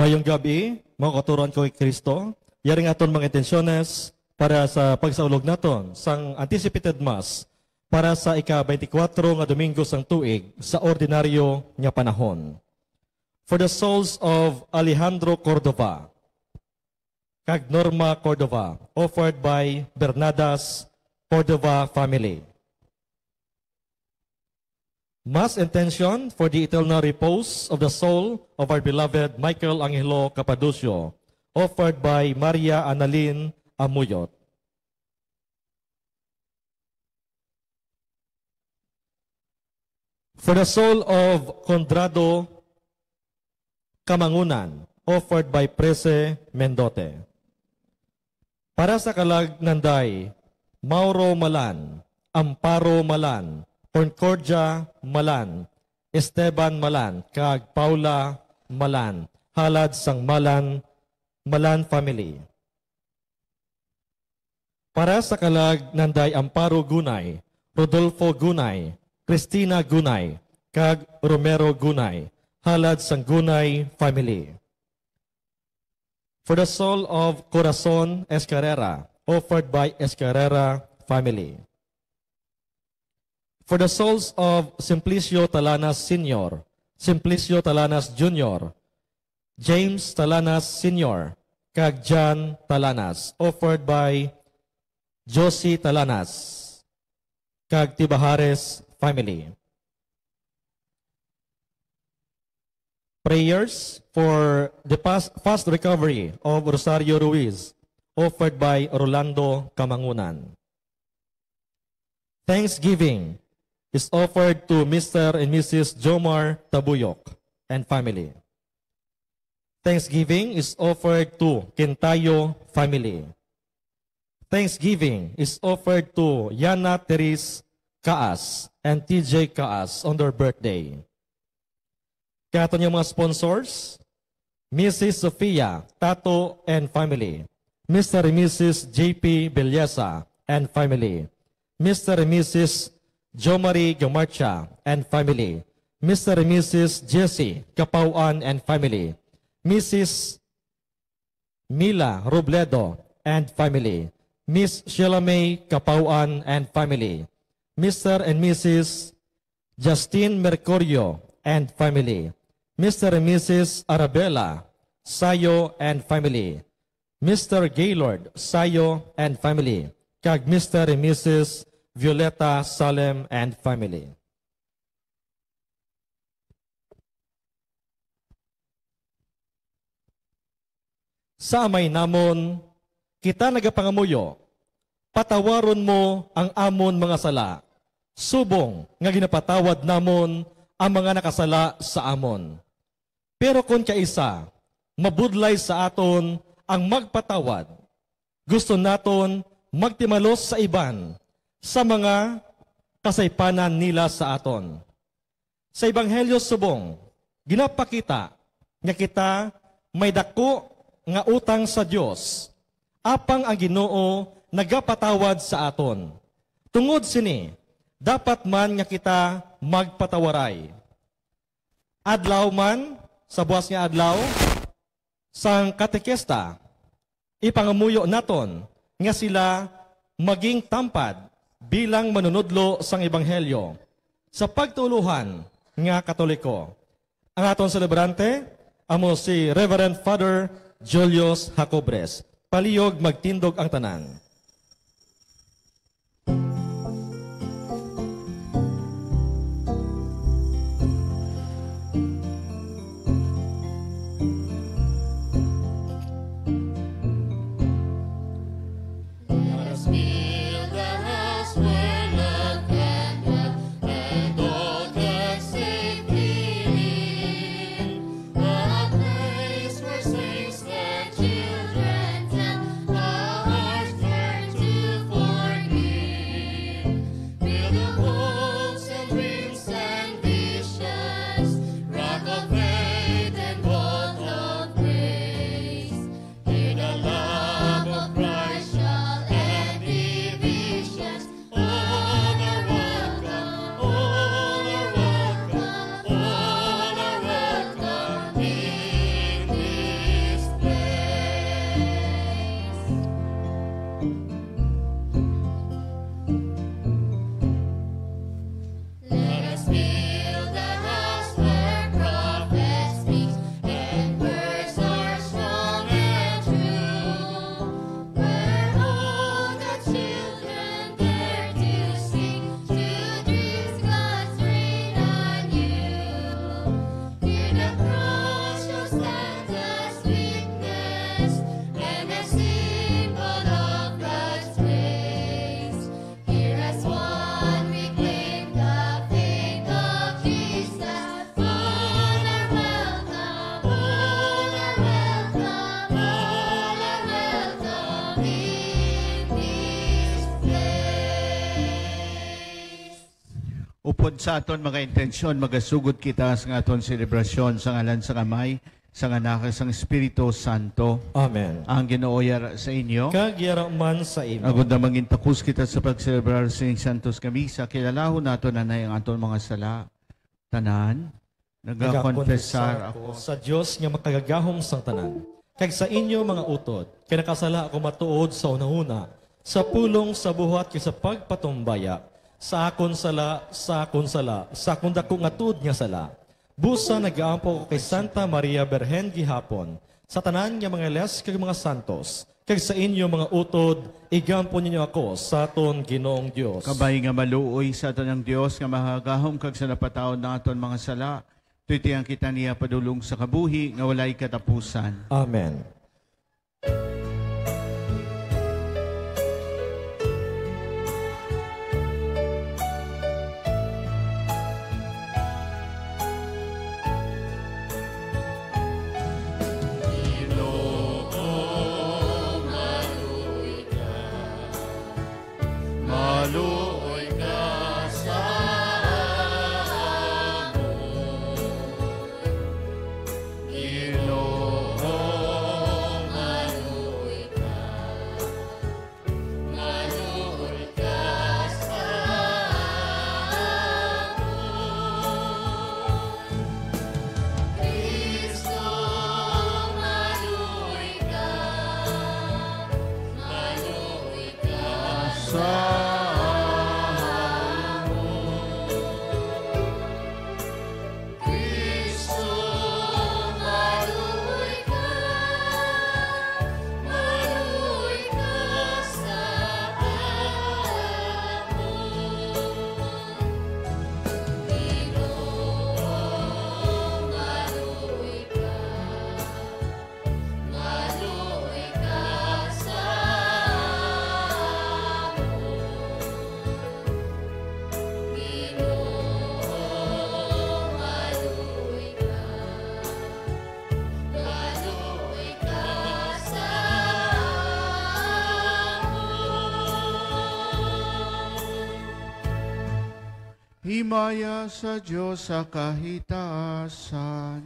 Mayong gabi, mga katuron ko kay Kristo. Yaring aton mga intensyones para sa pagsaulog naton sang anticipated mass para sa ika-24 nga Domingo sang tuig sa ordinaryo nga panahon. For the souls of Alejandro Cordova, kag Norma Cordova, offered by Bernadas Cordova family. Mass intention for the eternal repose of the soul of our beloved Michael Angelo Capadocio, offered by Maria Annalyn Amuyot. For the soul of Condrado Kamangunan, offered by Prese Mendote. Para sa kalag nanday, Mauro Malan, Amparo Malan, Concordia Malan, Esteban Malan, kag Paula Malan, halad sang Malan family. Para sa kalag nanday Amparo Gunay, Rodolfo Gunay, Cristina Gunay, kag Romero Gunay, halad sang Gunay family. For the soul of Corazon Escarrera, offered by Escarrera family. For the souls of Simplicio Talanas Sr., Simplicio Talanas Jr., James Talanas Sr., kag John Talanas, offered by Josie Talanas, kag Tibahares family. Prayers for the fast recovery of Rosario Ruiz, offered by Rolando Kamangunan. Thanksgiving is offered to Mr. and Mrs. Jomar Tabuyok and family. Thanksgiving is offered to Quintayo family. Thanksgiving is offered to Yana Teres Kaas and TJ Kaas on their birthday. Kaya ito niyong mga sponsors, Mrs. Sofia Tato and family, Mr. and Mrs. JP Belleza and family, Mr. and Mrs. Jomari Gamarcha and family, Mr. and Mrs. Jessie Kapauan and family, Mrs. Mila Robledo and family, Miss Sheila May Kapauan and family, Mr. and Mrs. Justine Mercurio and family, Mr. and Mrs. Arabella Sayo and family, Mr. Gaylord Sayo and family, kag Mr. and Mrs. Violeta Salem and family. Sa amay namon, kita nagapangamuyo, patawaron mo ang amon mga sala, subong nga ginapatawad namon ang mga nakasala sa amon. Pero kung kaisa, mabudlay sa aton ang magpatawad, gusto naton magtimalos sa iban, sa mga kasaypanan nila sa aton. Sa Ebanghelyo subong, ginapakita nga kita may dako nga utang sa Dios, apang ang Ginoo nagapatawad sa aton. Tungod sini, dapat man nga kita magpatawaray. Adlaw man, sa buwas nga adlaw, sang katekesta, ipangamuyo naton nga sila maging tampad bilang manunudlo sang Ebanghelyo sa pagtuluhan nga Katoliko. Ang aton celebrante, amo si Reverend Father Julius Jacobres. Palihog magtindog ang tanan. Children tell our story. pod sa aton mga intensyon, magasugod kita sa aton selebrasyon sa ngalan sa Amay, sa Anak, sa Espiritu Santo. Amen. Ang Ginoo yara sa inyo. Kagyara man sa imo. Agod na mangintakus kita sa pagselebrar sa Santos Kamisa, kilalahon nato na ang aton mga sala. Tanan, nagakonfesar ako sa Dios nga makagagahom sang tanan. Kag sa inyo mga utod, kinakasala ako matuod sa una-una, sa pulong sa buhat kay sa pagpatumbaya, sa akon sala, sa akon dako nga tuod nga sala. Busa nagaampo ko kay Santa Maria Berhen gihapon, sa tanan nga mga les kag mga santos, kag sa inyo mga utod, igampo ninyo ako sa aton Ginoong Dios. Kabay nga maluoy sa aton ang Dios nga mahagahom kag sa napataod ng aton mga sala, tuytiyan kita niya padulong sa kabuhi nga walay katapusan. Amen. Maluoy ka sa amon, Ginoo, maluoy ka sa amon, Kristo, maluoy ka sa himaya sa Diyos sa kahitasan.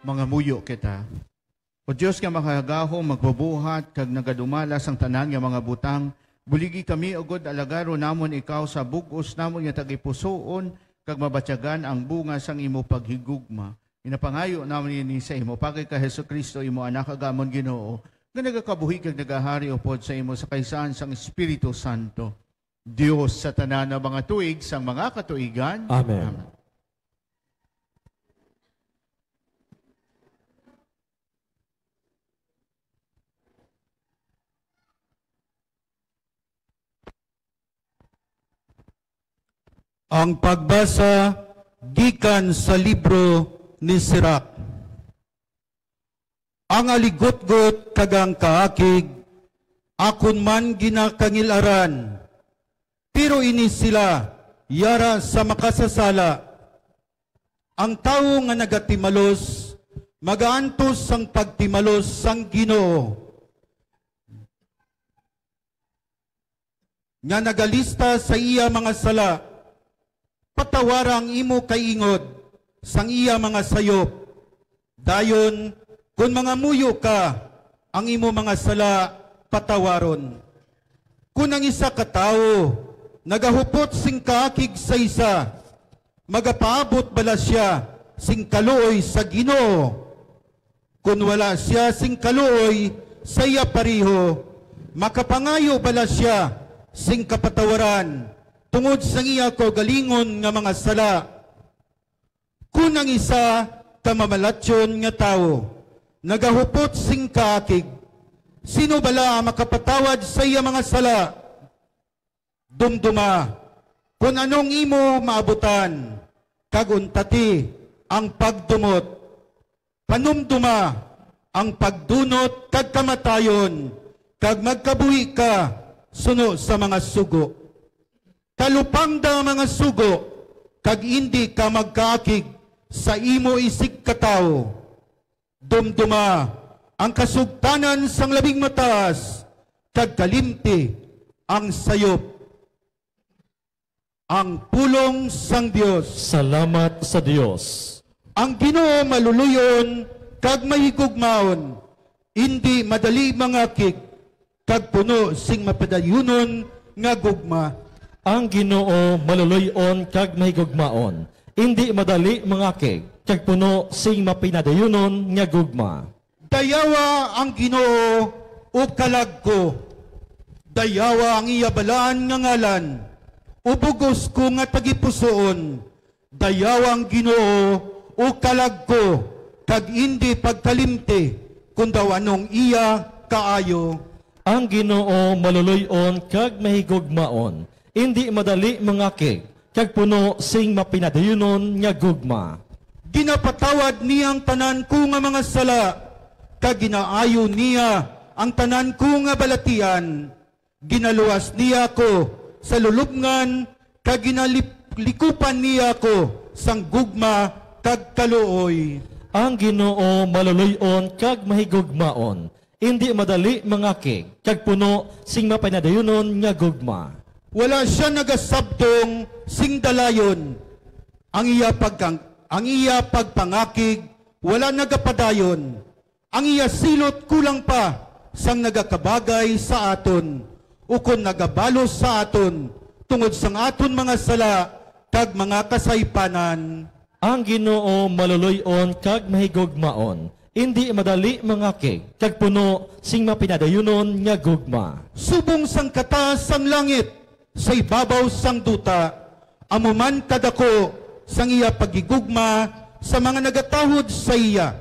mga muyo kita. O Diyos nga makahagahong magbubuhat kag nagadumalas ang tanan nga mga butang, buligi kami ugod alagaro namon ikaw sa bugos namon nga tagipusoon kag mabatyagan ang bunga sang imo paghigugma. Inapangayo namon ini sa imo pagay ka Hesukristo imo anak agamon Ginoo nga nagakabuhi kag nagahari upod sa imo sa kaysan sang Espiritu Santo. Dios sa tanan nga mga tuig sang mga katuigan. Amen. Ang pagbasa gikan sa libro ni Sirach. Ang aligotgot kagang kaakig, akon man ginakangilaran, pero ini sila yara sa makasasala. Ang tao nga nagatimalos, magaantos sang pagtimalos sang Ginoo. Nga nagalista sa iya mga sala, patawarang imo kaingod sang iya mga sayop. Dayon, kung mga muyo ka, ang imo mga sala patawaron. Kung ang isa ka tao, nagahupot sing kaakig sa isa, magapaabot bala siya sing kaluoy sa Ginoo. Kung wala siya sing kaluoy sa iya pariho, makapangayo bala siya sing kapatawaran tungod sa iya ko galingon nga mga sala. Kung ang isa kamamalatyon nga tao, nagahupot sing kaakig, sino bala makapatawad sa iya mga sala? Dumduma, kung anong imo maabutan, kaguntati ang pagdumot. Panumduma ang pagdunot kag kamatayon, kag magkabuhi ka suno sa mga sugo. Talupang da mga sugo, kag hindi ka magkaakig sa imo isig katao. Dumduma ang kasugtanan sang labing mataas, kag kalimti ang sayop. Ang pulong sang Dios. Salamat sa Dios. Ang Ginoo maluluyon, kag mahigugmaon, hindi madali mangakig, kag puno sing mapadayunon nga gugma. Ang Ginoo maluluyon kag mahigugmaon, hindi madali mangakig, kag puno sing mapinadayunon nga gugma. Dayawa ang Ginoo o kalag ko, dayawa ang iyabalaan nga ngalan, ubugos ko nga tagipusoon, dayawa ang Ginoo o kalag ko, kag hindi pagkalimti, kung daw anong iya kaayo. Ang Ginoo maluluyon kag mahigugmaon, hindi madali mangakig, kag puno sing mapinadayunon nga gugma. Ginapatawad niya ang tanan ko nga mga sala, kag ginaayo niya ang tanan ko nga balatian. Ginaluwas niya ko sa lulubngan, kag ginalikupan niya ko sang gugma kag kaluoy. Ang Ginoo maluluyon kag mahigugmaon, hindi madali mangakig, kag puno sing mapinadayunon nga gugma. Wala siya nagasabdong sing dalayon, ang iya pagpangakig wala nagapadayon, ang iya silot kulang pa sang nagakabagay sa aton, ukon nagabalos sa aton tungod sang aton mga sala kag mga kasaypanan. Ang Ginoo maluluyon kag mahigugmaon, hindi madali mangakig, kag puno sing mapinadayunon nga gugma. Subong sang katas sang langit, sa ibabaw sang duta, amuman kadako sang iya pagigugma sa mga nagatahod sa iya.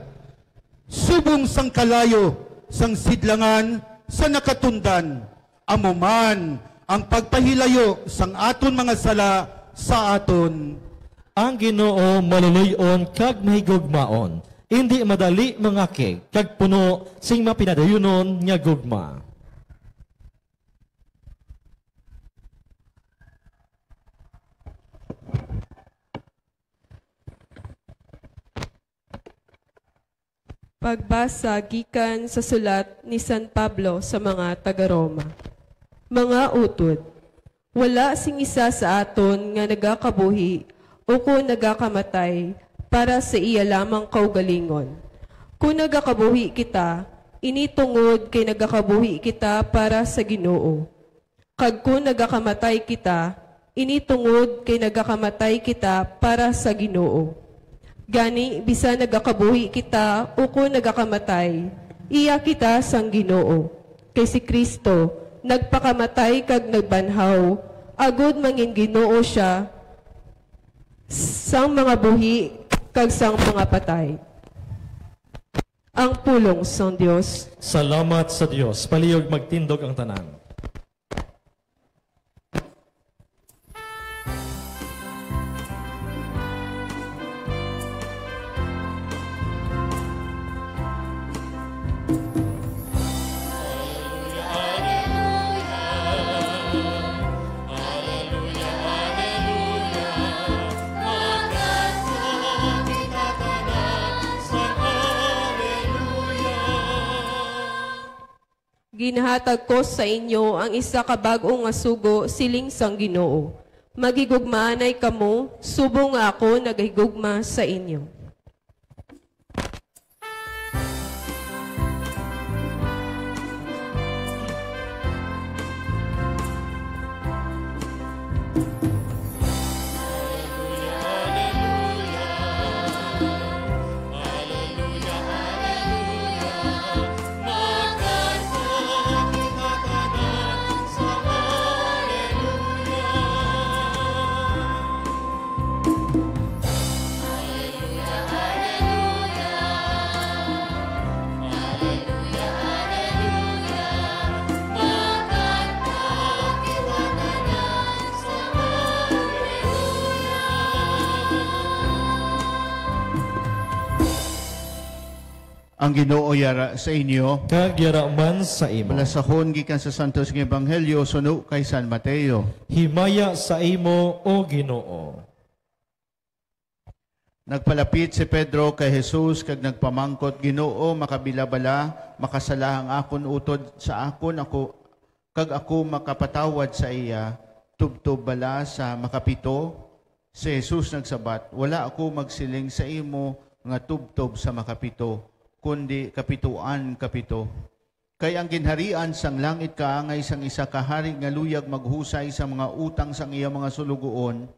Subong sang kalayo, sang sidlangan sa nakatundan, amuman ang pagpahilayo sang aton mga sala sa aton. Ang Ginoo maluluyon kag mahigugmaon, hindi madali mangakig, kag puno sing mapinadayunon nga gugma. Pagbasa gikan sa sulat ni San Pablo sa mga taga-Roma. Mga utod, wala sing isa sa aton nga nagakabuhi o kung nagakamatay para sa iya lamang kaugalingon. Kung nagakabuhi kita, initungod kay nagakabuhi kita para sa Ginoo. Kag kung nagakamatay kita, initungod kay nagakamatay kita para sa Ginoo. Gani, bisa nagakabuhi kita o kung nagakamatay, iya kita sang Ginoo. Kay si Kristo, nagpakamatay kag nagbanhaw, agud mangin Ginoo siya, sang mga buhi kag sang mga patay. Ang pulong sang Dios. Salamat sa Dios. Palihog magtindog ang tanan. Ginahatag ko sa inyo ang isa ka bag-ong nga sugo siling sang Ginoo. Magigugmaanay kamo, subong nga ako nagahigugma sa inyo. Ang Ginoo yara sa inyo. Kag yara man sa imo. Balasahon gikan sa Santos nga Ebanghelyo suno kay San Mateo. Himaya sa imo, O Ginoo. Nagpalapit si Pedro kay Jesus kag nagpamangkot, Ginoo, makabilabala, makasala ang akon utod sa akon ako kag ako makapatawad sa iya. Tubtob bala sa makapito. Si Jesus nagsabat, wala ako magsiling sa imo nga tubtob sa makapito, kundi kapituan kapito. Kay ang ginharian sang langit kaangay sang isa ka hari nga luyag maghusay sa mga utang sang iya mga sulugoon.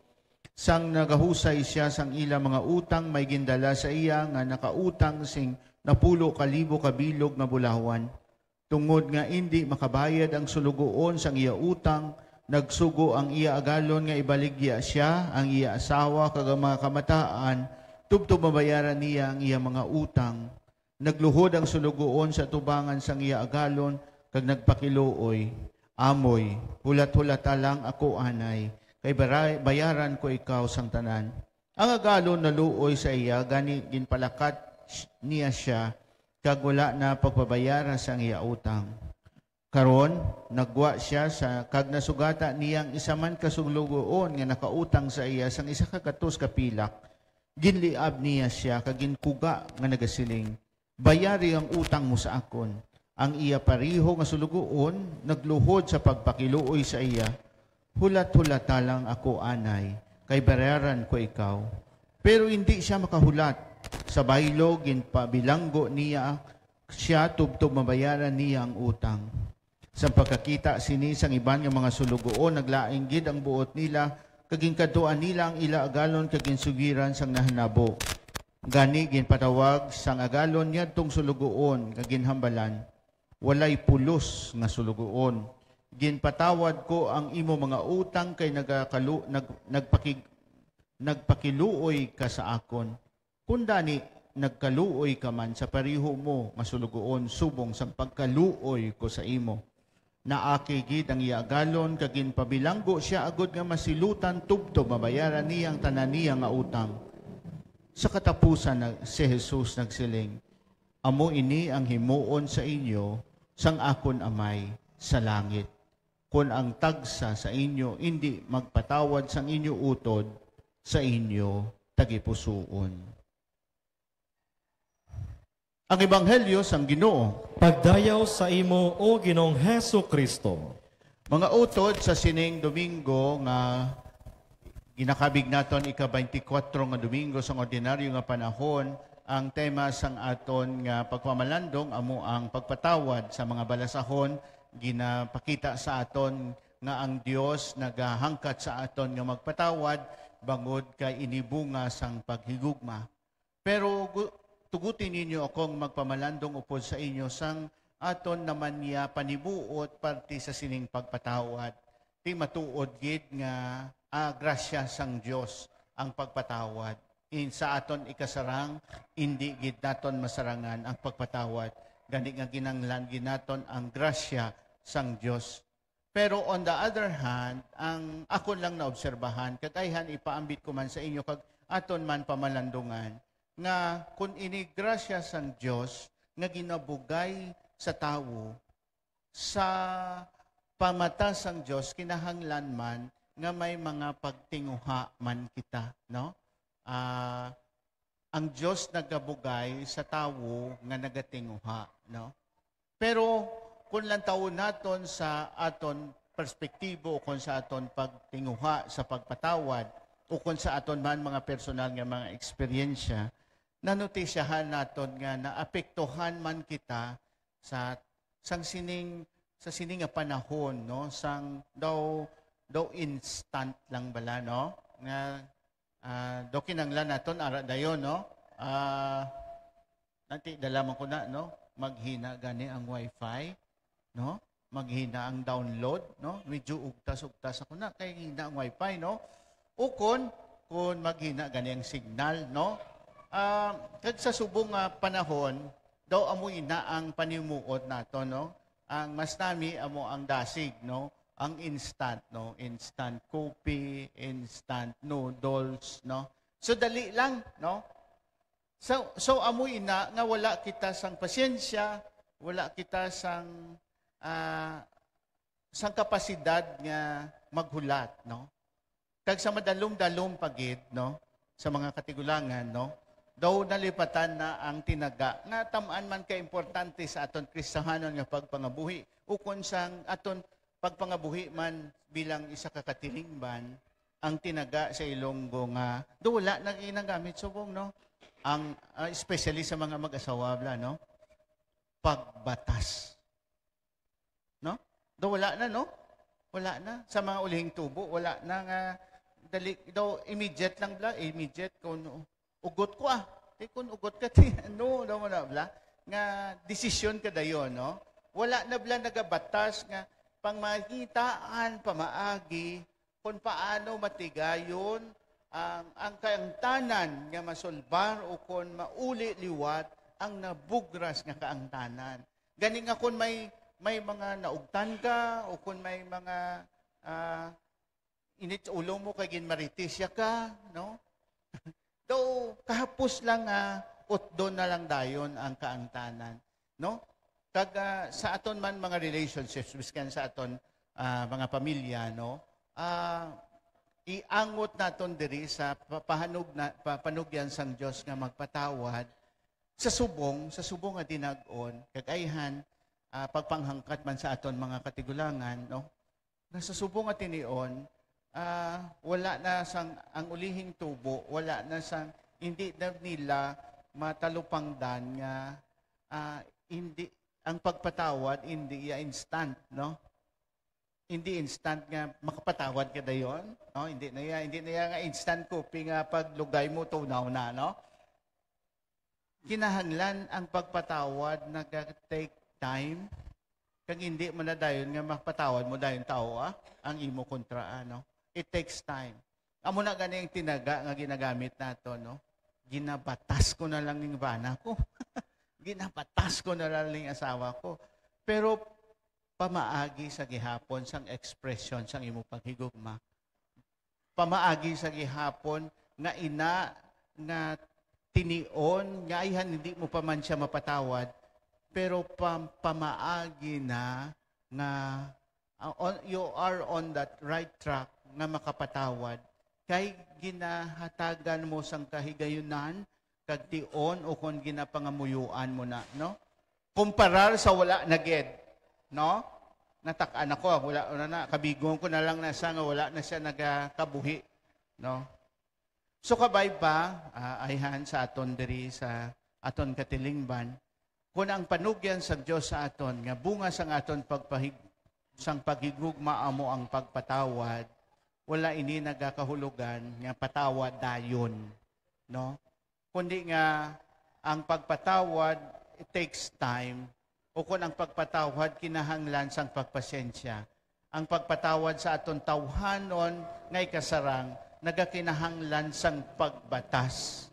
Sang nagahusay siya sang ila mga utang, may gindala sa iya nga nakautang sing napulo kalibo kabilog nga bulawan. Tungod nga hindi makabayad ang sulugoon sang iya utang, nagsugo ang iya agalon nga ibaligya siya, ang iya asawa kag ang mga kamataan, tubtob mabayaran niya ang iya mga utang. Nagluhod ang sulugoon sa tubangan sang iya agalon, kag nagpakiluoy, amoy, hulat-hulata lang ako anay, kay bayaran ko ikaw sang tanan. Ang agalon naluoy sa iya, gani ginpalakat niya siya, kag wala na pagpabayaran sang iya utang. Karon, nagwa siya sa kag nasugata niyang isa man kasulugoon nga nakautang sa iya sang isa ka katos kapilak. Ginliab niya siya, kag ginkuga nga nagasiling, bayari ang utang mo sa akon. Ang iya pariho nga sulugoon, nagluhod sa pagpakiluoy sa iya, hulat-hulata lang ako anay, kay bayaran ko ikaw. Pero hindi siya makahulat. Sa baylo, ginpabilanggo niya siya, tubtob mabayaran niya ang utang. Sa pagkakita sini sang iban nga mga sulugoon, naglaing gid ang buot nila, kaging kaduan nila ang ila agalon, kaging sugiran sang nahanabo. Gani ginpatawag sang agalon niya tong sulugoon, kaging hambalan, walay pulos nga sulugoon. Ginpatawad ko ang imo mga utang kay nagpakiluoy ka sa akon. Kundani nagkaluoy ka man sa pariho mo nga sulugoon, subong sang pagkaluoy ko sa imo. Naakigid ang iagalon, kagin pabilanggo siya agod nga masilutan tubtob mabayaran niyang tanan niya nga utang. Sa katapusan si Jesus nagsiling, amo ini ang himuon sa inyo sang akon amay sa langit. Kung ang tagsa sa inyo hindi magpatawad sang inyo utod, sa inyo tagipusuon. Ang Ebanghelyo sang Ginoo. Pagdayaw sa imo, O Ginoong Hesu Kristo. Mga utod sa sining Domingo nga ginakabig naton ika-24 nga Domingo sa ordinaryo nga panahon, ang tema sang aton nga pagpamalandong amo ang pagpatawad sa mga balasahon. Ginapakita sa aton nga ang Dios nagahangkat sa aton nga magpatawad bangod kay inibunga sang paghigugma. Pero tugutin ninyo akong magpamalandong upod sa inyo sang aton naman niya panibuot parte sa sining pagpatawad. Ti matuod gid nga grasya sang Dios ang pagpatawad. Sa aton ikasarang, hindi gid naton masarangan ang pagpatawad. Gani nga ginanglan ginaton ang grasya sang Dios. Pero on the other hand, ang ako lang naobserbahan, kagayhan ipaambit ko man sa inyo, kag aton man pamalandungan, nga kung ini grasya sang Dios nga ginabugay sa tawo, sa pamata sang Dios kinahanglan man nga may mga pagtinguha man kita, no? Ang Dios nagabugay sa tawo nga nagatinguha, no? Pero kung lang taon naton sa aton perspektibo o kung sa aton pagtinguha sa pagpatawad o kung sa aton man mga personal nga mga eksperyensya, nanotisyahan naton nga naapektuhan man kita sa sining nga panahon, no? Sang daw instant lang bala, no? Nga daw kinanglan naton ara dayon, no? Nanti dalaman ko na, no? Maghina gani ang wifi, no? Maghina ang download, no? Medyo ugtas ako na kay hina ang wifi, no? O kung maghina gani ang signal, no? Kag sa subong panahon, daw amoy na ang panimuot nato, no? Ang mas nami amo ang dasig, no? Ang instant, no? Instant coffee, instant noodles, no? So dali lang, no? So amoy na nga wala kita sang pasyensya, wala kita sang kapasidad nga maghulat, no? Kag sa madalom-dalom pagid, no? Sa mga katigulangan, no? Daw nalipatan na ang tinaga nga tamaan man ka importante sa aton Kristiyanon nga pagpangabuhi o kung sang aton pagpangabuhi man bilang isa ka katilingban ang tinaga sa Ilonggo nga do wala na ginagamit subong, no? Ang especially sa mga mag-asawa bla, no? Pagbatas. No? Do wala na, no? Wala na sa mga ulihing tubo, wala na nga dali daw immediate lang bla, immediate kung ugot ko kung ugot ka no daw mo na bla nga desisyon ka dayon, no? Wala na bla nagabatas nga pangmahitaan pamaagi kung paano matigayon ang kaangtanan nga masulbar o kung mauli liwat ang nabugras nga kaangtanan. Gani nga kung may mga naugtan ka o kung may mga init ulo mo kay ginmaritisya ka, no? Do kahapos lang utdo na lang dayon ang kaangtanan, no? Kag sa aton man mga relationships biskan sa aton mga pamilya, no? Iangot naton diri sa panugyan sang Dios nga magpatawad sa subong nga dinag-on kagayhan pagpanghangkat man sa aton mga katigulangan, no? Nasa subong nga tinion wala na sang ang ulihing tubo, wala na sang hindi na nila matalupangdan nga hindi ang pagpatawad hindi instant, no? Hindi instant nga makapatawad ka dayon, no? Hindi na nga instant coffee nga paglugay mo tunaw na, no? Kinahanglan ang pagpatawad nag-take time. Kag hindi mo na dayon nga makapatawad mo dayon tao ang imo kontra, no? It takes time. Amo na gani ang tinaga nga ginagamit nato, no? Ginabatas ko na lang ning bana ko. Ginabatas ko na lang ning asawa ko. Pero pamaagi sa gihapon sang expression sang imo paghigugma. Pamaagi sa gihapon nga ina nga tinion nga ayhan hindi mo pa man siya mapatawad pero pamaagi na nga you are on that right track nga makapatawad kay ginahatagan mo sang kahigayunan kag tion o kon ginapangamuyuan mo na, no? Kumparar sa wala na ged, no? Natak-an ako, wala na kabigong ko na lang na siya nga wala na siya nagakabuhi, no? So kabay pa, ayhan sa aton diri sa aton katilingban, kung ang panugyan sa Dios sa aton, nga bunga sang aton sang paghigugma amo ang pagpatawad, wala ini nagakahulugan nga patawad dayon. No? Kundi nga ang pagpatawad, it takes time, o kung ang pagpatawad, kinahanglan sang pagpasensya. Ang pagpatawad sa aton tawhanon, ngay kasarang, nagakinahanglan sang pagbatas.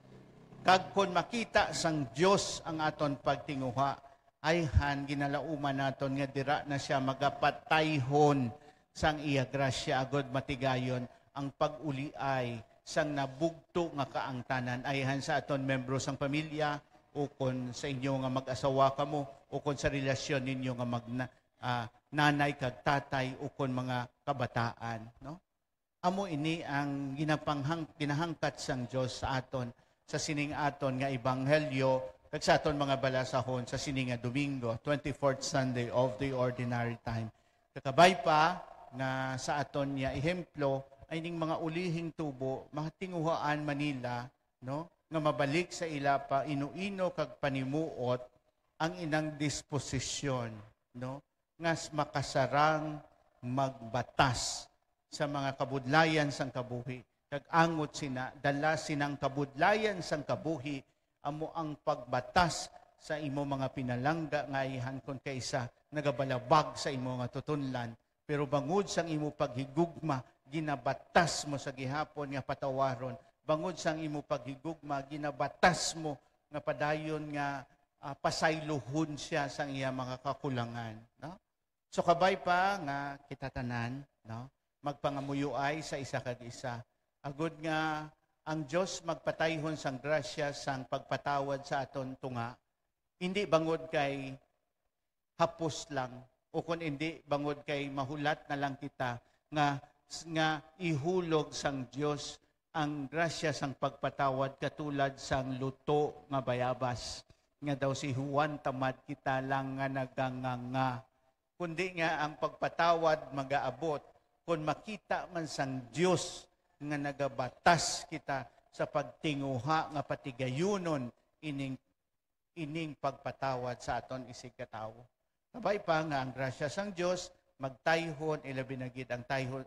Kag kung makita sang Dios ang aton pagtinguha, ayhan ginalauman naton nga dira na siya magapatayhon sang iya grasya agod matigayon ang pag-uliay sang nabugto nga kaangtanan ayhan sa aton membro sang pamilya o kon sa inyo nga mag-asawa kamo o kon sa relasyon ninyo nga nanay kag tatay o kon mga kabataan, no? Amo ini ang ginahangkat sang Dios sa aton sa sining aton nga ebanghelyo kag sa aton mga balasahon sa sining nga Domingo, 24th Sunday of the Ordinary Time. Kakabay pa nga sa aton nga ehemplo ay ning mga ulihing tubo matinguhaan Manila, no? Nga mabalik sa ila pa inuino kag panimuot ang inang disposisyon, no? Nga makasarang magbatas sa mga kabudlayan sang kabuhi. Kag angot sina, dala sinang kabudlayan sang kabuhi, amo ang pagbatas sa imo mga pinalangga nga ihan kon kaysa nagabalabag sa imo nga tutunlan. Pero bangod sang imo paghigugma, ginabatas mo sa gihapon nga patawaron. Bangod sang imo paghigugma, ginabatas mo nga padayon nga pasayluhon siya sang iya mga kakulangan. No? So kabay pa nga kita tanan, no? Magpangamuyuay sa isa kag isa. Agud nga ang Dios magpatayhon sang grasya sang pagpatawad sa aton tunga. Hindi bangod kay hapos lang o kun hindi bangod kay mahulat na lang kita nga ihulog sang Dios ang grasya sang pagpatawad katulad sang luto nga bayabas nga daw si Juan tamad kita lang nga naganganga. Kundi nga ang pagpatawad magaabot kung makita man sang Dios nga nagabatas kita sa pagtinguha nga patigayunon ining pagpatawad sa aton isig katawo. Kabay pa nga ang grasya sang Dios magtayhon ilabi na gid ang tayhon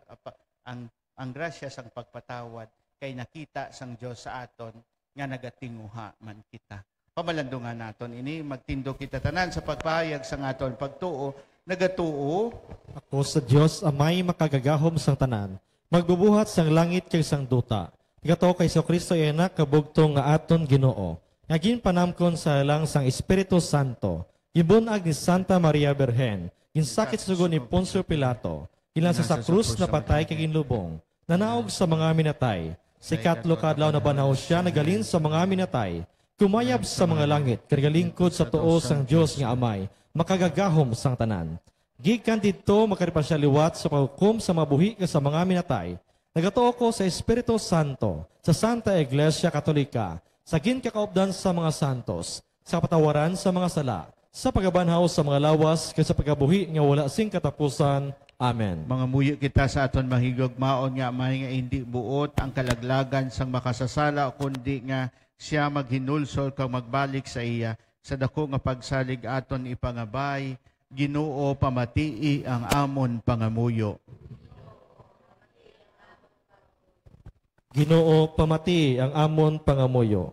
ang grasya sang pagpatawad kay nakita sang Dios sa aton nga nagatinguha man kita. Pamalandungan naton ini magtindo kita tanan sa pagpahayag sang aton pagtuo nagatuo. Ako sa Dios amay makagagahom sang tanan, magbubuhat sang langit kay sang duta. Igato kay Kristo anak kabugtong nga aton Ginoo. Ngagin panamkon sa lang sang Espiritu Santo. Gibunag ni Santa Maria Birhen, ginsakit sugo ni Poncio Pilato, ginasa sa krus na patay kay ginlubong, nanaog sa mga minatay. Si katlo kadlaw na banaw siya nagalin sa mga minatay, kumayab sa mga langit, karigalingkod sa tuo sang Dios nga amay, makagagahom sang tanan. Gikan dito makaripasya liwat sa paghukom sa mabuhi ka sa mga minatay. Nagatuo ko sa Espiritu Santo, sa Santa Iglesia Katolika, sa ginkakaupdan sa mga santos, sa patawaran sa mga sala, sa pagabanhaw sa mga lawas, kay sa pagabuhi nga wala sing katapusan. Amen. Mga muyo kita sa aton mahigugmaon nga may nga hindi buot ang kalaglagan sang makasasala kundi nga siya maghinulsol kang magbalik sa iya. Sa dako nga pagsalig aton ipangabay, Ginoo pamatii ang amon pangamuyo. Ginoo pamati ang amon pangamuyo.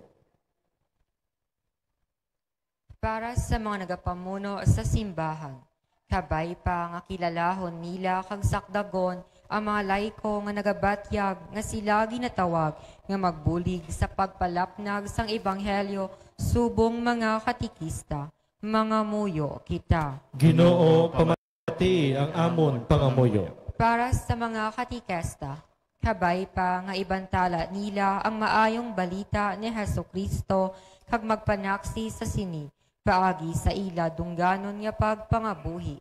Para sa mga nagapamuno sa simbahan, kabay pa nga kilalahon nila kag sakdagon ang mga laiko nga nagabatyag nga sila ginatawag nga magbulig sa pagpalapnag sang ebanghelyo subong mga katikista. Mga muyo kita. Ginoo pamati ang amon pangamuyo. Para sa mga katikista, kabay pa nga ibantala nila ang maayong balita ni Jesucristo kag magpanaksi sa sini, paagi sa ila dungganon nga pagpangabuhi.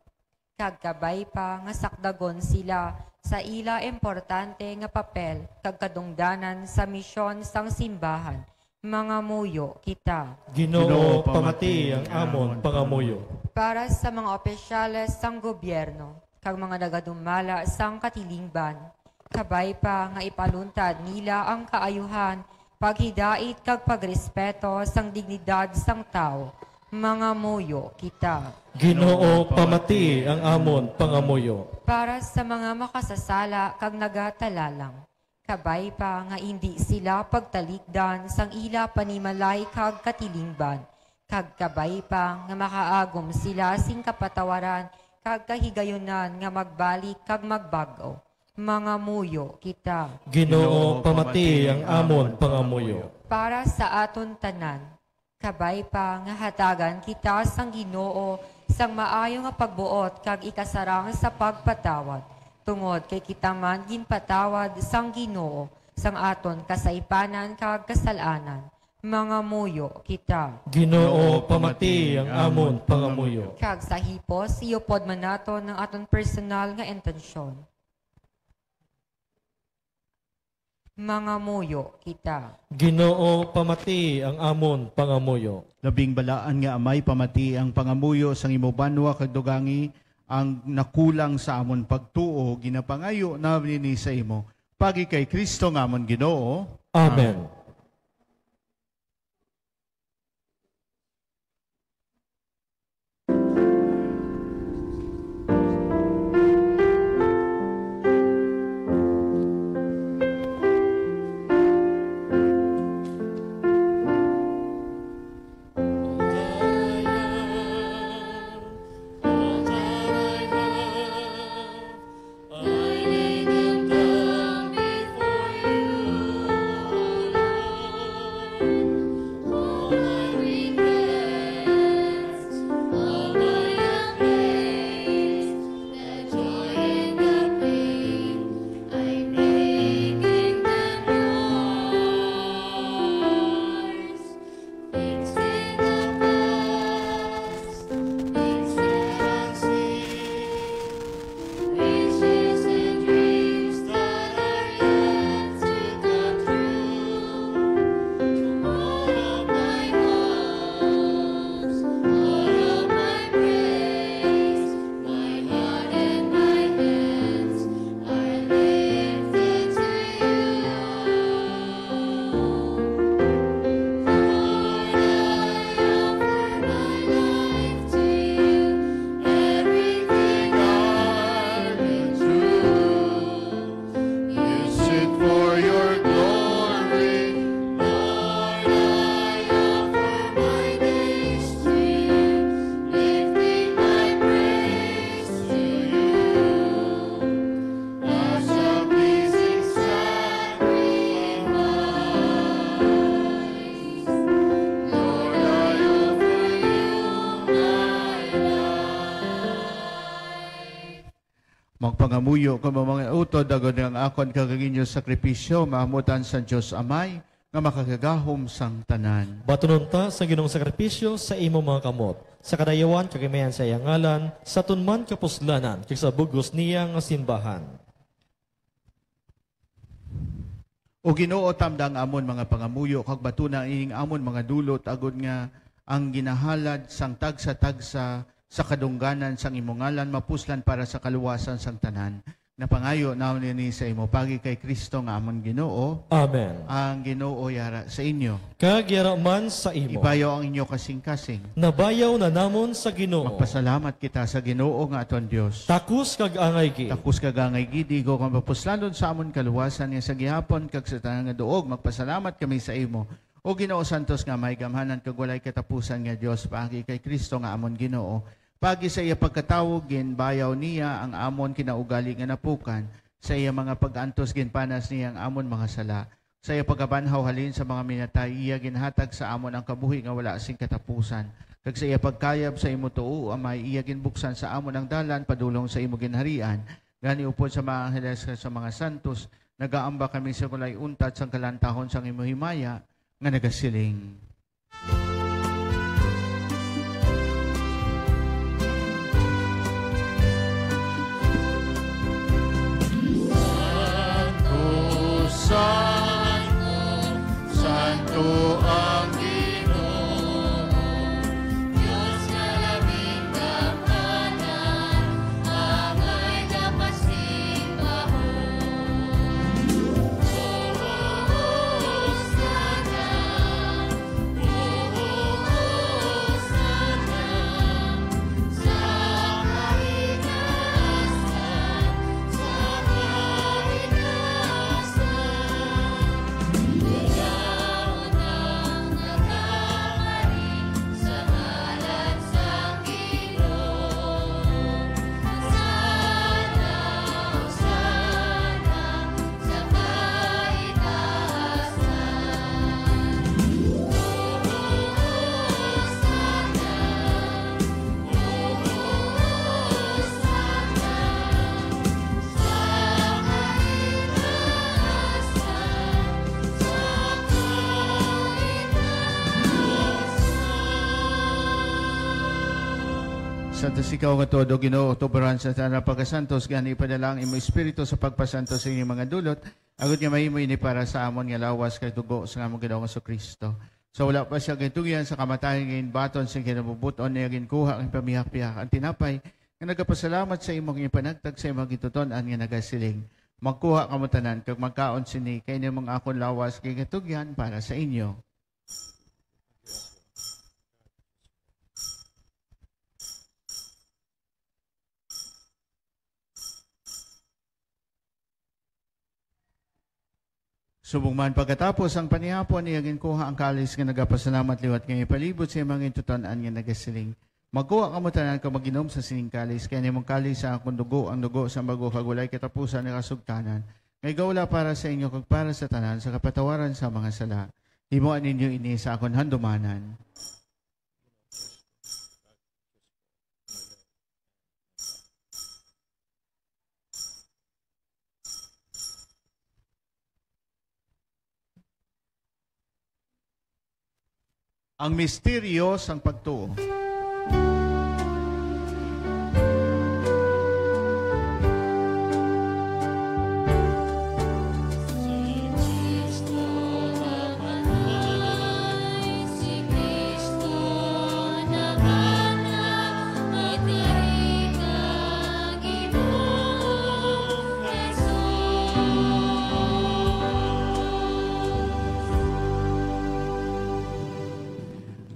Kag kabay pa nga sakdagon sila sa ila importante nga papel kag kadungdanan sa misyon sang simbahan. Mga muyo kita. Ginoo pamati ang amon pangamuyo. Para sa mga opisyales sang gobyerno kag mga nagadumala sang katilingban, kabay pa nga ipaluntad nila ang kaayuhan paghidait kag pagrespeto sang dignidad sang tao. Mga muyo kita. Ginoo, pamati ang amon pangamuyo. Para sa mga makasasala kag nagatalalang. Kabay pa nga hindi sila pagtalikdan sang ila panimalay kag katilingban. Kag kabay pa nga makaagom sila sing kapatawaran kag kahigayonan nga magbalik kag magbago. Mga muyo kita. Ginoo, pamati ang amon pangamuyo. Para sa aton tanan, kabay pa nga hatagan kita sang Ginoo sang maayo nga pagbuot kag ikasarang sa pagpatawad. Tungod kay kita man ginpatawad sang Ginoo sang aton kasaipanan kag kasalanan. Mga muyo kita. Ginoo, pamati ang amon pangamuyo. Kag sa hipos, iyupod man nato ng aton personal nga intensyon. Mga muyo kita. Ginoo, pamati ang amon pangamuyo. Labing balaan nga amay pamati ang pangamuyo sang imo banwa kag dugangi ang nakulang sa amon pagtuo ginapangayo namin ni sa imo. Pagi kay Kristo nga amon Ginoo. Amen. Magpangamuyo ko mga utod agad ang akon kagaginyo sakripisyo maamutan sa Diyos Amay nga makakagahom sang tanan. Batununta sa ginong sakripisyo sa imo mga kamot. Sa kadayawan kagamayan sa iyang ngalan, sa tunman kapuslanan, kag sa bugos niya nga simbahan. O Ginoo tamdang amon mga pangamuyo kag batuna ining amon mga dulot agud nga ang ginahalad sang tagsa-tagsa sa kadungganan sang imong ngalan mapuslan para sa kaluwasan sang tanan. Napangayo naon ni sa imo pagi kay Kristo nga amon Ginoo. Amen. Ang Ginoo yara sa inyo. Kag yara man sa imo. Ibayaw ang inyo kasing-kasing. Nabayaw na namon sa Ginoo. Magpasalamat kita sa Ginoo nga aton Dios. Takus kag angay gi. Takus kag angay gidi ko kang mapuslanon sa amon kaluwasan nga sa gihapon kag sa tanan nga duog magpasalamat kami sa imo. O Ginoo Santos nga may gamhanan kag walay katapusan nga Dios paagi kay Kristo nga amon Ginoo. Pagi sa iya pagkatawog bayaw niya ang amon kinaugali nga napukan. Sa iya mga pag-antos ginpanas niya ang amon mga sala. Sa iya pagkabanhaw halin sa mga minatay iya ginhatag sa amon ang kabuhi nga wala sing katapusan. Kag sa iya pagkayab sa imo tuo amay iya ginbuksan sa amon ang dalan padulong sa imo ginharian. Gani upod sa mga angeles sa mga santos nagaamba kami sa kulay untat sang kalantahon sang imo himaya nga nagasiling. Santo, Santo ang Ginoo, Diyos nga labing kapatanan, amay kapasimbahan. O Santo, Sa tasikaw nga todo, Ginoo, tuburan sa tanang pagkasantos, gani ipadala ang imo espiritu sa pagpasantos sa inyong mga dulot, agad nga mahimo ini para sa amon nga lawas kay tugo sa among Ginoong Kristo. So wala pa siya gitugian sa kamatayan ngayon baton sa kinabubuton niya ginkuha ang pamihak-pihak ang tinapay nga nagapasalamat sa imong ipanagtag sa imong gituton-an nga nagasiling. Magkuha kamo tanan kag magkaon sini kay nimong akon lawas kay gitugyan para sa inyo. Subong man pagkatapos ang panihapon niya ginkuha ang kalis nga nagapasalamat liwat nga ipalibot sa imong gituton-an nga nagasiling. Magkuha kamo tanan kag maginom sa sining kalis kay nimong kalis sa akong dugo ang dugo sa bago kagulay katapusan ng kasugtanan. Ngay gawla para sa inyo kag para sa tanan sa kapatawaran sa mga sala. Himuan ninyo ini sa akon handumanan. Ang misteryo sang pagtuo.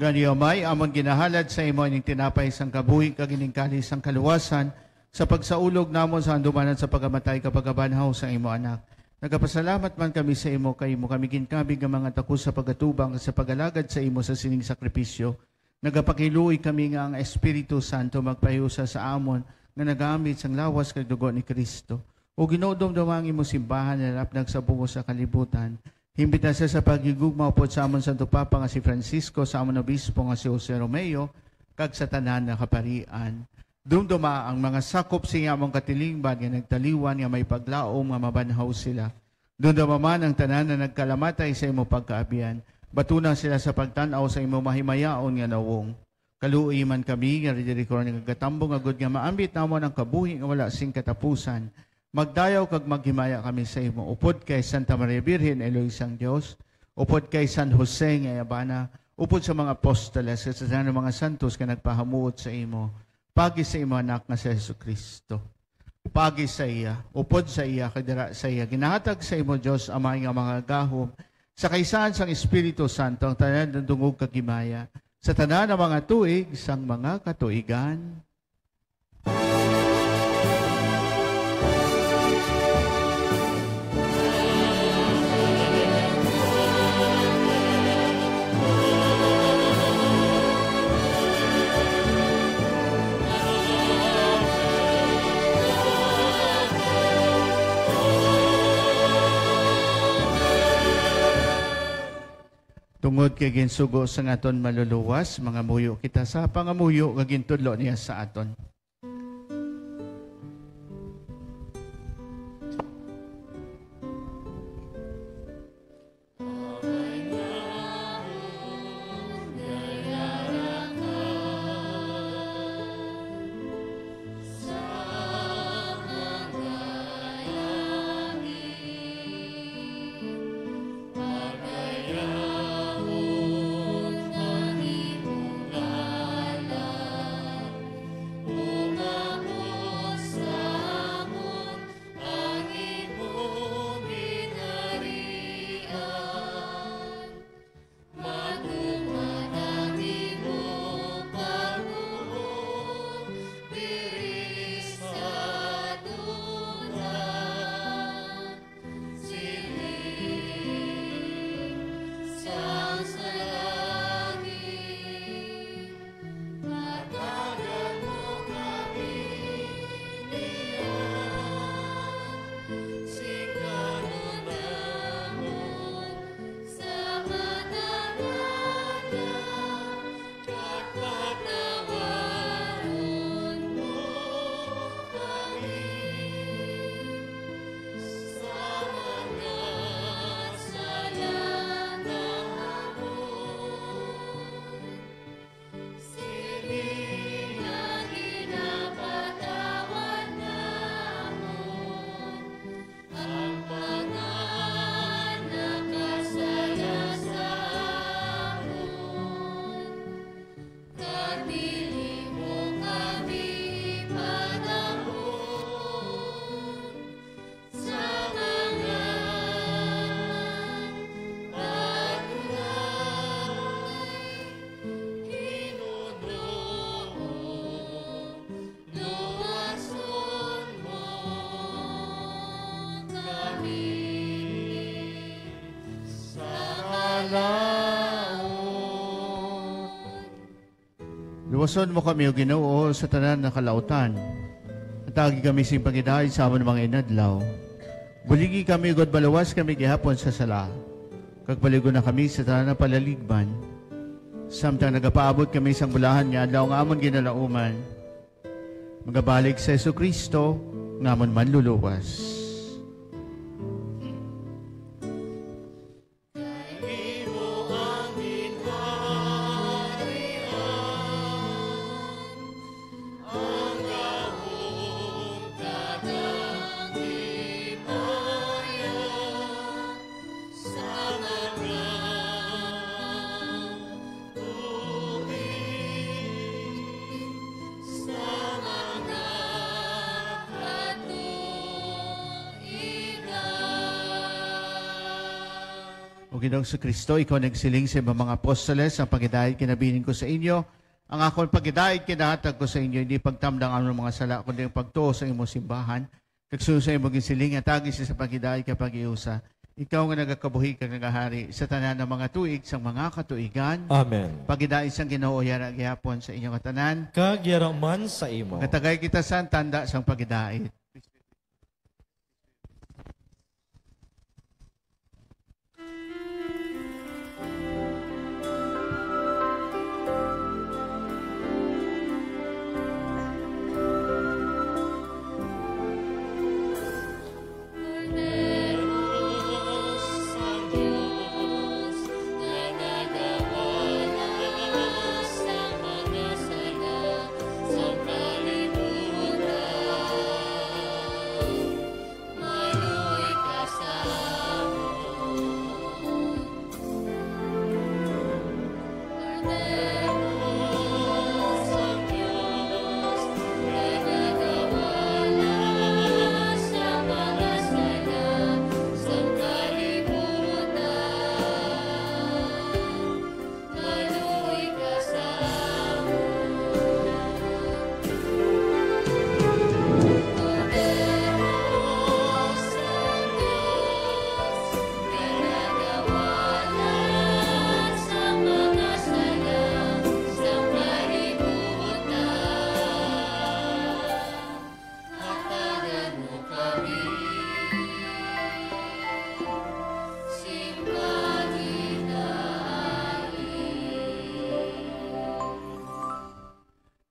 Ganiyamay, amon ginahalad sa imo ining tinapay sang kabuhi kag ining kalis sang kaluwasan sa pagsaulog namon sa handumanan sa pagamatay kapag abanhaw sa imo anak. Nagapasalamat man kami sa imo kay mo kami ginkabig nga mga takos sa pagatubang sa pagalagad sa imo sa sining sakripisyo. Nagapakiluoy kami nga ang Espiritu Santo magpahiusa sa amon nga nagamit sang lawas kag dugo ni Kristo. O ginodom-dom ang imo simbahan na napnag sa bungo sa kalibutan. Himbita siya sa pagigugma upod sa amon Santo Papa nga si Francisco, sa amon Obispo nga si Jose Romeo, kag sa tanan na kaparian. Dumduma ang mga sakop siya among katilingban nga nagtaliwan nga may paglaom nga mabanhaw sila. Dumduma man ang tanan na nagkalamatay sa imo pagkaabian. Batuna sila sa pagtanaw sa imo mahimayaon nga nawong. Kaluoy man kami nga ridirikor nga gatambong agud nga maambit namon ang kabuhi nga wala sing katapusan. Magdayaw kag maghimaya kami sa imo. Upod kay Santa Maria Virgen, Eloisang Diyos. Upod kay San Jose nga Yabana. Upod sa mga apostoles at sa mga santos nga nagpahamuot sa imo. Pagi sa imo anak nga sa Jesucristo. Pagi sa iya. Upod sa iya, kadira sa iya. Ginahatag sa imo Diyos amay nga mga gahom. Sa kaisahan sang Espiritu Santo, ang tanan ng dungog kagimaya. Sa tanan ng mga tuig, sang mga katuigan. Tungod kay ginsugo sa aton maluluwas, mga muyo kita sa pangamuyo kag gintudlo niya sa aton. Oh Luwason mo kami, O Ginoo, sa tanan na kalautan. At agi kami sing pagidahid sa amon mga inadlaw. Buligi kami, God, balawas kami gihapon sa sala. Kagbaligo na kami sa tanan na palaligban. Samtang nagapaabot kami sa bulahan nga adlaw nga amon ginalauman. Magabalik sa Jesucristo, nga amon manluluwas. O Ginoong Kristo, ikaw nagsiling sa mga apostoles ang pagidahid kinabilin ko sa inyo. Ang akong pagidahid kinahatag ko sa inyo, hindi pagtamdang ang mga sala, kundi ang pagtuo sa imong simbahan. Kagsuso sa imong gisiling at agis sa pagidahid kapag iusa. Ikaw nga nagakabuhi kag nagahari sa tanan ng mga tuig sa mga katuigan. Amen. Pagidahid sang Ginoo yara gihapon sa inyong katanan. Kagyarang man sa imo. Katagay kita sa tanda sang pagidahid.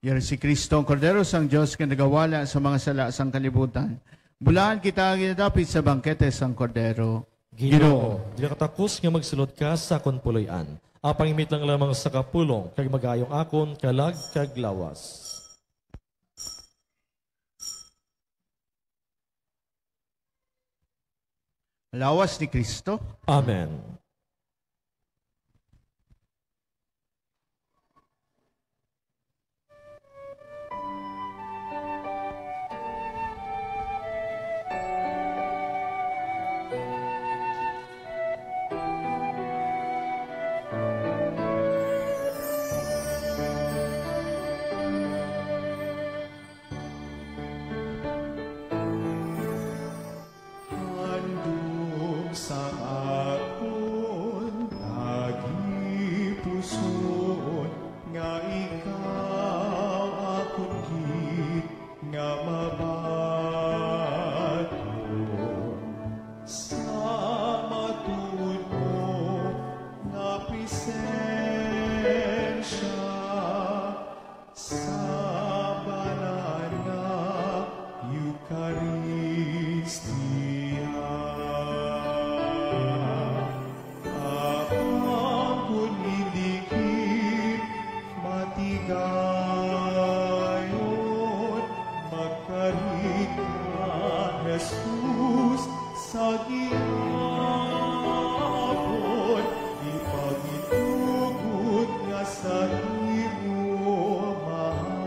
Yara si Kristo, ang Kordero sang Diyos, ka nagawala sa mga sala sang kalibutan. Bulaan kita ginadapit sa bangkete sang Kordero. Ginoo, di katakos nga magsulod ka sa akon puloy-an. Apangimit lang lamang sa kapulong, kag magayong akon, kalag, kag lawas. Lawas ni Kristo. Amen. Sa imo mahal.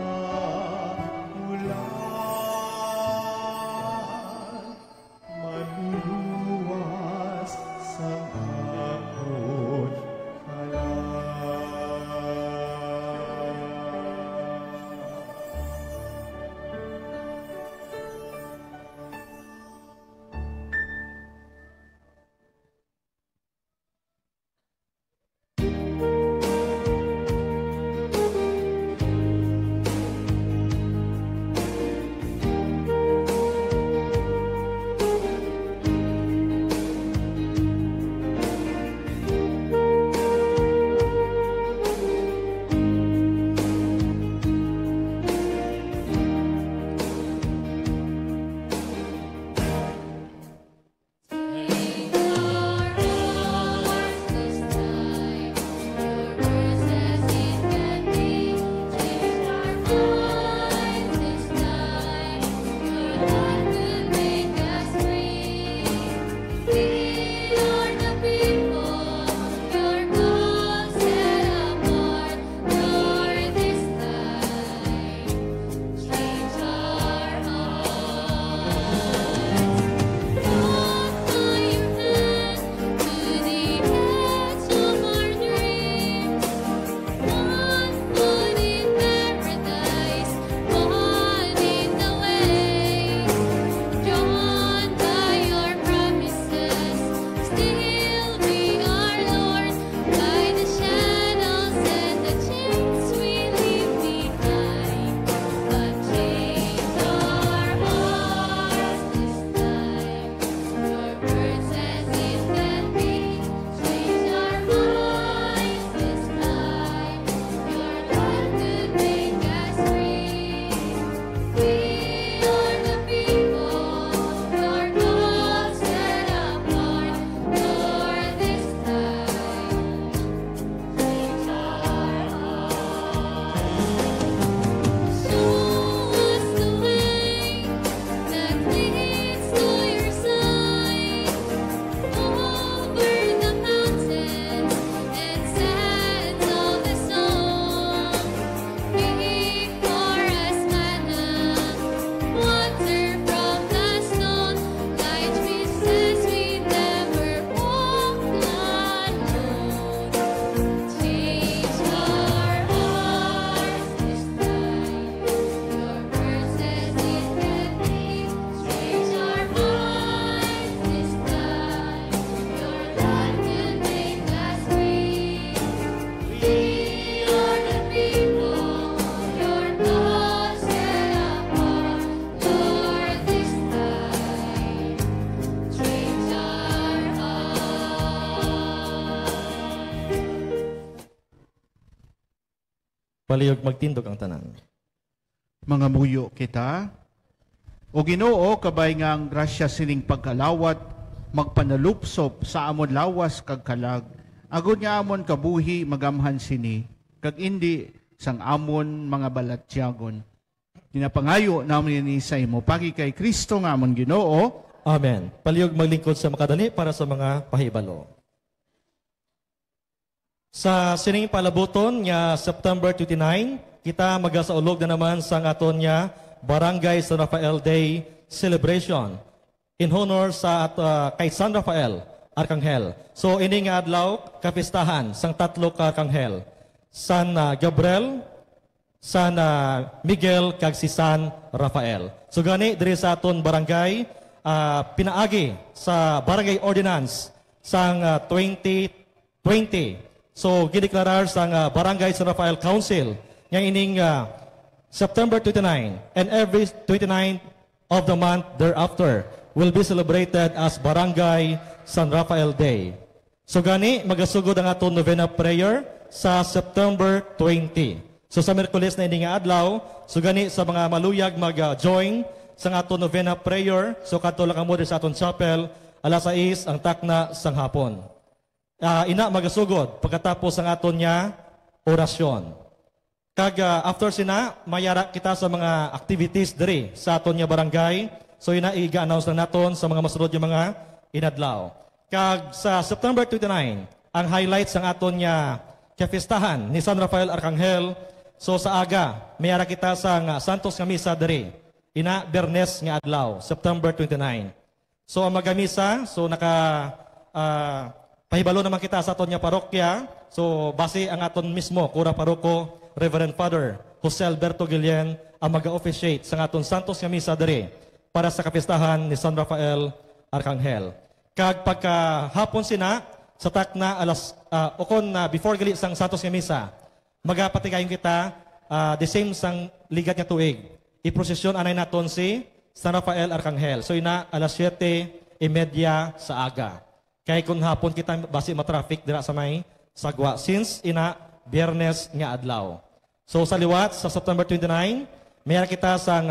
Palihog magtindog ang tanan. Mga muyo kita, o Ginoo kabay nga ang grasya sining pagkalawat, magpanalupsop sa amon lawas kag kalag, agod nga amon kabuhi magamhan sini, kag indi sang amon mga balatyagon. Tinapangayo namin ni sa imo, pagi kay Kristo nga amon Ginoo. Amen. Palihog maglingkod sa makadani para sa mga pahibalo. Sa sining palabuton nga September 29, kita magasaulog na naman sa aton nga Barangay San Rafael Day celebration in honor sa kay San Rafael Arkanghel. So ini nga adlaw kapistahan sang tatlo ka arkanghel. San Gabriel, San Miguel kag si San Rafael. So gani diri sa aton barangay pinaagi sa barangay ordinance sang 2020. So gideklarar sang Barangay San Rafael Council nga ining September 29 and every 29th of the month thereafter will be celebrated as Barangay San Rafael Day. So gani magasugod ang aton novena prayer sa September 20. So sa Miyerkules na ini nga adlaw, so gani sa mga maluyag mag-join sa aton novena prayer, so kadto lang mo sa aton chapel alas 6 ang takna sang hapon. Ina magasugod pagkatapos ang aton nya orasyon. Kag after sina, mayara kita sa mga activities diri sa aton nya barangay. So ina i-announce na naton sa mga masunod yung mga inadlaw. Kag sa September 29, ang highlights ng aton nya kapistahan ni San Rafael Arkanghel. So sa aga, mayara kita sa Santos nga misa diri. Ina Bernes nga adlaw, September 29. So ang magamisa, so pahibalo naman kita sa aton nya parokya. So base ang aton mismo kura paroko Reverend Father Jose Alberto Guillen ang mag-officiate sa aton Santos nga misa diri para sa kapistahan ni San Rafael Arkanghel. Kag pagkahapon sina sa takna alas ukon na before gali sang Santos nga misa, magapatigayon kita the same sang ligat nga tuig. I-prosesyon anay naton si San Rafael Arkanghel. So ina alas 7:30 sa aga. Kaya kung hapon kita basi matraffic dira sa may sagwa since ina Biyernes nga adlaw. So sa liwat sa September 29, mayroon kita sa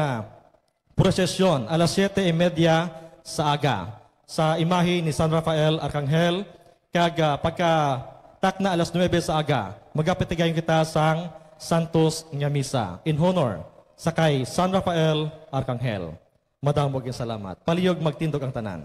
prosesyon alas 7:30 sa aga sa imahe ni San Rafael Arkanghel. Kag pagka takna alas 9 sa aga, magapitigayon kita sang Santos nga misa in honor sa kay San Rafael Arkanghel. Madamog yung salamat. Palihog magtindog ang tanan.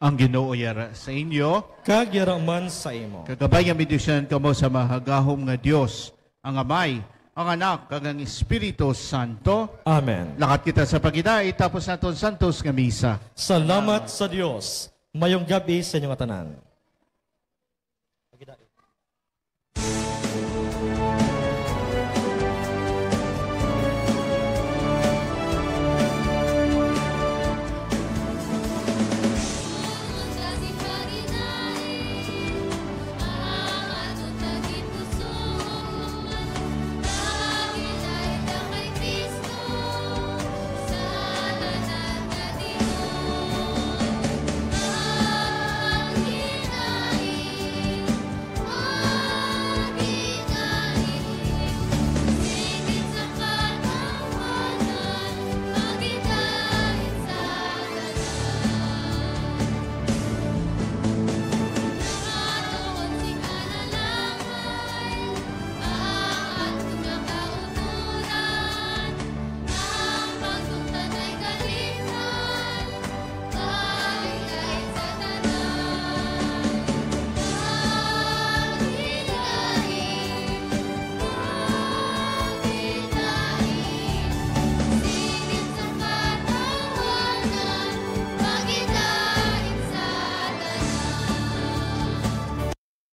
Ang Ginoo yara sa inyo, Kag yaraman sa imo. kagabay nga medisyon kamo sa mahagahom nga Dios, ang Amay, ang Anak, kag ang Espiritu Santo. Amen. Lakat kita sa pagidai, tapos naton Santos nga misa. Salamat sa Diyos. Mayong gabi sa inyong tanan.